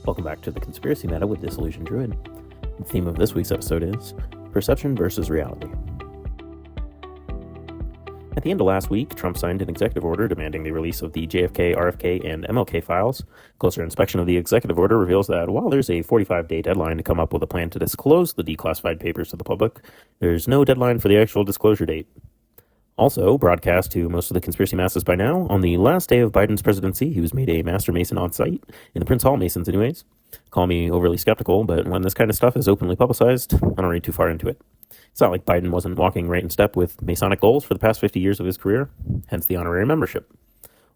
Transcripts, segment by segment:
Welcome back to the Conspiracy Meta with DisillusionDruid. The theme of this week's episode is Perception versus Reality. At the end of last week, Trump signed an executive order demanding the release of the JFK, RFK, and MLK files. Closer inspection of the executive order reveals that while there's a 45-day deadline to come up with a plan to disclose the declassified papers to the public, there's no deadline for the actual disclosure date. Also, broadcast to most of the conspiracy masses by now, on the last day of Biden's presidency, he was made a master mason on site, in the Prince Hall Masons anyways. Call me overly skeptical, but when this kind of stuff is openly publicized, I don't read too far into it. It's not like Biden wasn't walking right in step with Masonic goals for the past 50 years of his career, hence the honorary membership.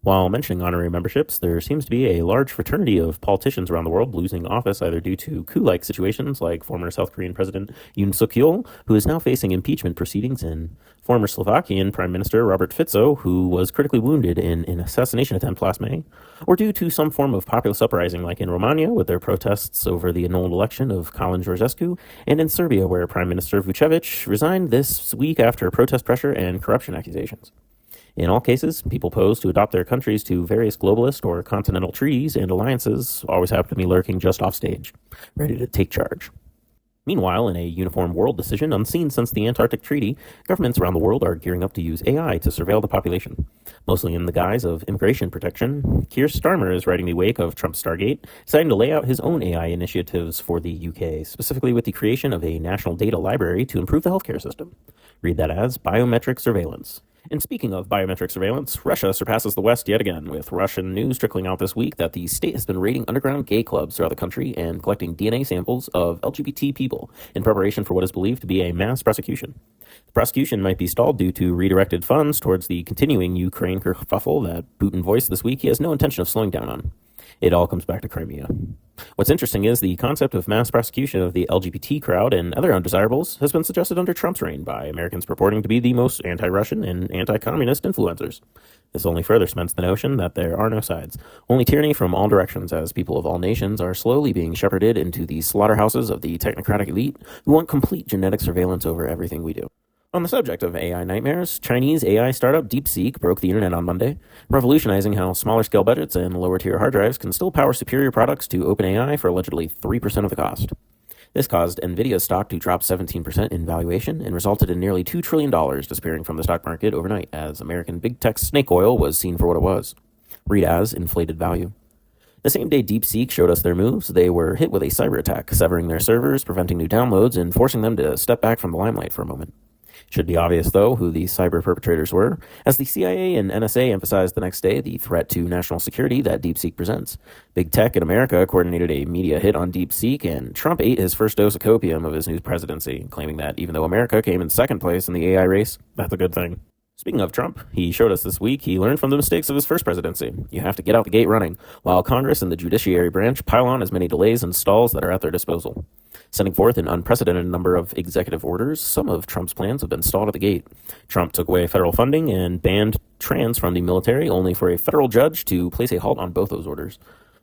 While mentioning honorary memberships, there seems to be a large fraternity of politicians around the world losing office either due to coup-like situations like former South Korean President Yoon Suk-yeol, who is now facing impeachment proceedings, and former Slovakian Prime Minister Robert Fico, who was critically wounded in an assassination attempt last May, or due to some form of populist uprising like in Romania with their protests over the annulled election of Colin Georgescu, and in Serbia where Prime Minister Vucevic resigned this week after protest pressure and corruption accusations. In all cases, people posed to adopt their countries to various globalist or continental treaties and alliances always happen to be lurking just off stage, ready to take charge. Meanwhile, in a uniform world decision unseen since the Antarctic Treaty, governments around the world are gearing up to use AI to surveil the population. Mostly in the guise of immigration protection, Keir Starmer is riding the wake of Trump's Stargate, deciding to lay out his own AI initiatives for the UK, specifically with the creation of a national data library to improve the healthcare system. Read that as biometric surveillance. And speaking of biometric surveillance, Russia surpasses the West yet again, with Russian news trickling out this week that the state has been raiding underground gay clubs throughout the country and collecting DNA samples of LGBT people in preparation for what is believed to be a mass prosecution. The prosecution might be stalled due to redirected funds towards the continuing Ukraine kerfuffle that Putin voiced this week he has no intention of slowing down on. It all comes back to Crimea. What's interesting is the concept of mass prosecution of the LGBT crowd and other undesirables has been suggested under Trump's reign by Americans purporting to be the most anti-Russian and anti-communist influencers. This only further cements the notion that there are no sides, only tyranny from all directions, as people of all nations are slowly being shepherded into the slaughterhouses of the technocratic elite who want complete genetic surveillance over everything we do. On the subject of AI nightmares, Chinese AI startup DeepSeek broke the internet on Monday, revolutionizing how smaller scale budgets and lower tier hard drives can still power superior products to OpenAI for allegedly 3% of the cost. This caused Nvidia's stock to drop 17% in valuation and resulted in nearly $2 trillion disappearing from the stock market overnight as American big tech snake oil was seen for what it was. Read as inflated value. The same day DeepSeek showed us their moves, they were hit with a cyber attack, severing their servers, preventing new downloads, and forcing them to step back from the limelight for a moment. Should be obvious, though, who these cyber perpetrators were, as the CIA and NSA emphasized the next day the threat to national security that DeepSeek presents. Big tech in America coordinated a media hit on DeepSeek, and Trump ate his first dose of copium of his new presidency, claiming that even though America came in second place in the AI race, that's a good thing. Speaking of Trump, he showed us this week he learned from the mistakes of his first presidency. You have to get out the gate running, while Congress and the judiciary branch pile on as many delays and stalls that are at their disposal. Sending forth an unprecedented number of executive orders, some of Trump's plans have been stalled at the gate. Trump took away federal funding and banned trans from the military, only for a federal judge to place a halt on both those orders.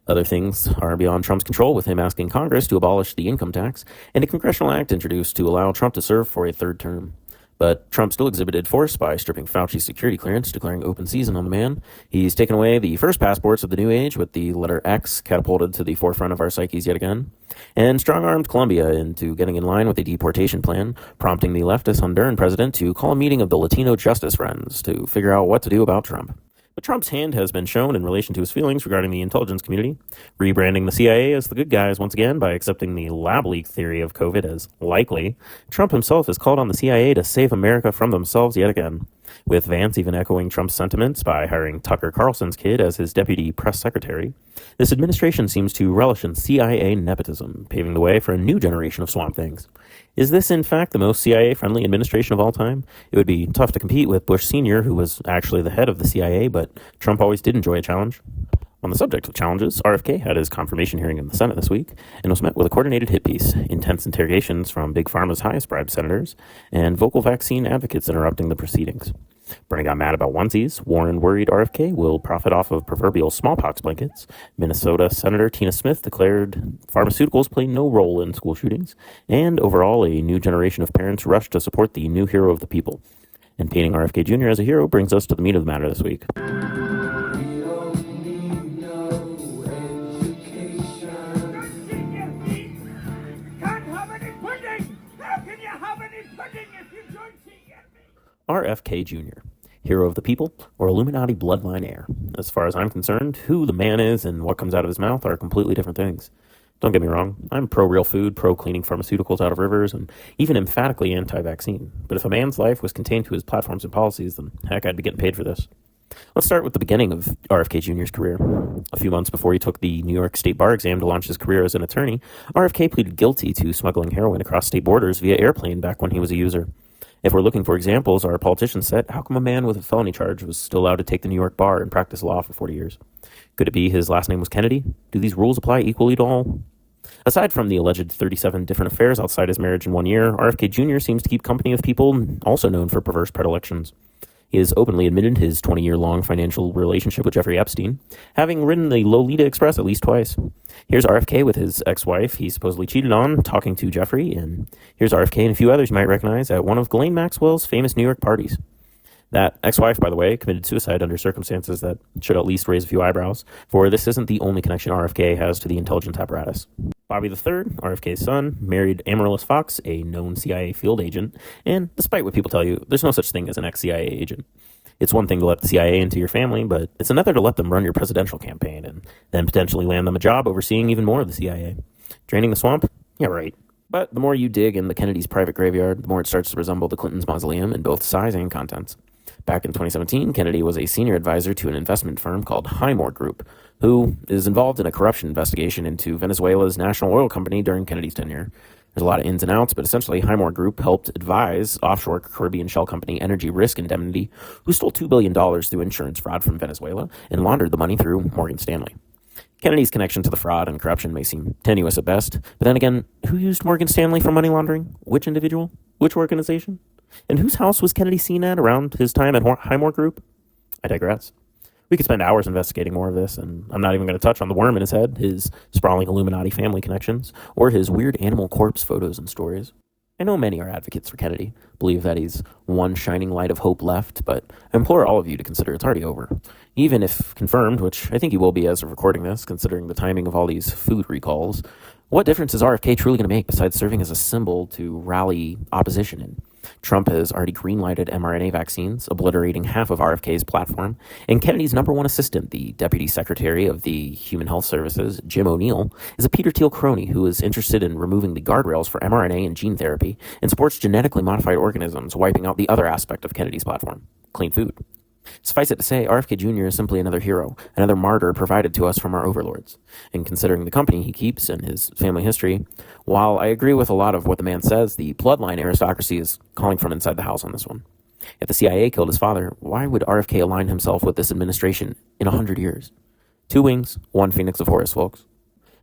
Other things are beyond Trump's control, with him asking Congress to abolish the income tax, and a congressional act introduced to allow Trump to serve for a third term. But Trump still exhibited force by stripping Fauci's security clearance, declaring open season on the man. He's taken away the first passports of the new age, with the letter X catapulted to the forefront of our psyches yet again, and strong-armed Colombia into getting in line with a deportation plan, prompting the leftist Honduran president to call a meeting of the Latino Justice Friends to figure out what to do about Trump. But Trump's hand has been shown in relation to his feelings regarding the intelligence community, rebranding the CIA as the good guys once again by accepting the lab leak theory of COVID as likely. Trump himself has called on the CIA to save America from themselves yet again, with Vance even echoing Trump's sentiments by hiring Tucker Carlson's kid as his deputy press secretary. This administration seems to relish in CIA nepotism, paving the way for a new generation of swamp things. Is this, in fact, the most CIA-friendly administration of all time? It would be tough to compete with Bush Sr., who was actually the head of the CIA, but Trump always did enjoy a challenge. On the subject of challenges, RFK had his confirmation hearing in the Senate this week and was met with a coordinated hit piece, intense interrogations from Big Pharma's highest bribed senators, and vocal vaccine advocates interrupting the proceedings. Bernie got mad about onesies. Warren worried RFK will profit off of proverbial smallpox blankets. Minnesota Senator Tina Smith declared pharmaceuticals play no role in school shootings. And overall, a new generation of parents rushed to support the new hero of the people. And painting RFK Jr. as a hero brings us to the meat of the matter this week. RFK Jr., hero of the people or Illuminati bloodline heir. As far as I'm concerned, who the man is and what comes out of his mouth are completely different things. Don't get me wrong, I'm pro-real food, pro-cleaning pharmaceuticals out of rivers, and even emphatically anti-vaccine. But if a man's life was contained to his platforms and policies, then heck, I'd be getting paid for this. Let's start with the beginning of RFK Jr.'s career. A few months before he took the New York State Bar exam to launch his career as an attorney, RFK pleaded guilty to smuggling heroin across state borders via airplane back when he was a user. If we're looking for examples our politicians set, how come a man with a felony charge was still allowed to take the New York bar and practice law for 40 years? Could it be his last name was Kennedy? Do these rules apply equally to all? Aside from the alleged 37 different affairs outside his marriage in 1 year, RFK Jr. seems to keep company with people also known for perverse predilections. He has openly admitted his 20-year-long financial relationship with Jeffrey Epstein, having ridden the Lolita Express at least twice. Here's RFK with his ex-wife he supposedly cheated on, talking to Jeffrey, and here's RFK and a few others you might recognize at one of Ghislaine Maxwell's famous New York parties. That ex-wife, by the way, committed suicide under circumstances that should at least raise a few eyebrows, for this isn't the only connection RFK has to the intelligence apparatus. Bobby III, RFK's son, married Amaryllis Fox, a known CIA field agent, and despite what people tell you, there's no such thing as an ex-CIA agent. It's one thing to let the CIA into your family, but it's another to let them run your presidential campaign and then potentially land them a job overseeing even more of the CIA. Draining the swamp? Yeah, right. But the more you dig in the Kennedy's private graveyard, the more it starts to resemble the Clintons' mausoleum in both size and contents. Back in 2017, Kennedy was a senior advisor to an investment firm called Highmore Group, who is involved in a corruption investigation into Venezuela's national oil company during Kennedy's tenure. There's a lot of ins and outs, but essentially Highmore Group helped advise offshore Caribbean shell company Energy Risk Indemnity, who stole $2 billion through insurance fraud from Venezuela and laundered the money through Morgan Stanley. Kennedy's connection to the fraud and corruption may seem tenuous at best, but then again, who used Morgan Stanley for money laundering? Which individual? Which organization? And whose house was Kennedy seen at around his time at Highmore Group? I digress. We could spend hours investigating more of this, and I'm not even going to touch on the worm in his head, his sprawling Illuminati family connections, or his weird animal corpse photos and stories. I know many are advocates for Kennedy, believe that he's one shining light of hope left, but I implore all of you to consider it's already over. Even if confirmed, which I think he will be as of recording this, considering the timing of all these food recalls, what difference is RFK truly going to make besides serving as a symbol to rally opposition in? Trump has already greenlighted mRNA vaccines, obliterating half of RFK's platform, and Kennedy's number one assistant, the Deputy Secretary of the Human Health Services, Jim O'Neill, is a Peter Thiel crony who is interested in removing the guardrails for mRNA and gene therapy and supports genetically modified organisms, wiping out the other aspect of Kennedy's platform, clean food. Suffice it to say, RFK Jr. is simply another hero, another martyr provided to us from our overlords. And considering the company he keeps and his family history, while I agree with a lot of what the man says, the bloodline aristocracy is calling from inside the house on this one. If the CIA killed his father, why would RFK align himself with this administration in 100 years? 2 wings, 1 phoenix of Horus, folks.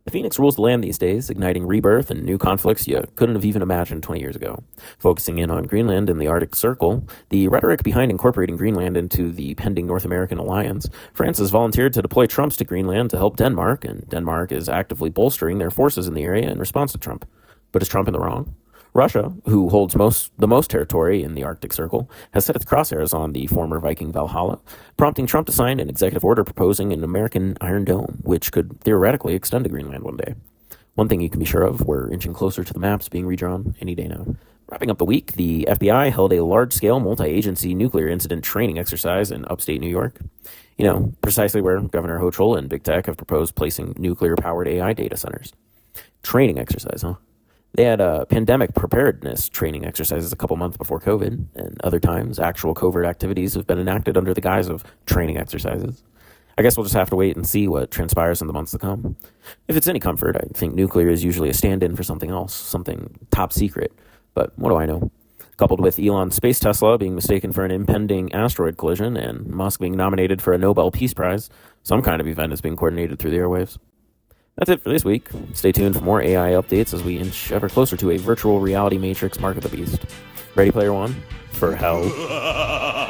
The Phoenix rules the land these days, igniting rebirth and new conflicts you couldn't have even imagined 20 years ago. Focusing in on Greenland and the Arctic Circle, the rhetoric behind incorporating Greenland into the pending North American alliance, France has volunteered to deploy troops to Greenland to help Denmark, and Denmark is actively bolstering their forces in the area in response to Trump. But is Trump in the wrong? Russia, who holds the most territory in the Arctic Circle, has set its crosshairs on the former Viking Valhalla, prompting Trump to sign an executive order proposing an American Iron Dome, which could theoretically extend to Greenland one day. One thing you can be sure of, we're inching closer to the maps being redrawn any day now. Wrapping up the week, the FBI held a large-scale multi-agency nuclear incident training exercise in upstate New York. You know, precisely where Governor Hochul and Big Tech have proposed placing nuclear-powered AI data centers. Training exercise, huh? They had pandemic preparedness training exercises a couple months before COVID, and other times actual covert activities have been enacted under the guise of training exercises. I guess we'll just have to wait and see what transpires in the months to come. If it's any comfort, I think nuclear is usually a stand-in for something else, something top secret, but what do I know? Coupled with Elon's space Tesla being mistaken for an impending asteroid collision and Musk being nominated for a Nobel Peace Prize, some kind of event is being coordinated through the airwaves. That's it for this week. Stay tuned for more AI updates as we inch ever closer to a virtual reality matrix Mark of the Beast. Ready Player One? For hell.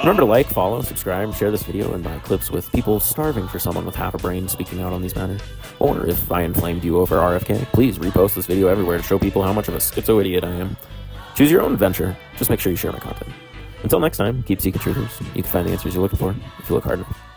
Remember to like, follow, subscribe, share this video, and buy clips with people starving for someone with half a brain speaking out on these matters. Or if I inflamed you over RFK, please repost this video everywhere to show people how much of a schizo idiot I am. Choose your own adventure. Just make sure you share my content. Until next time, keep seeking truthers. You can find the answers you're looking for if you look hard enough.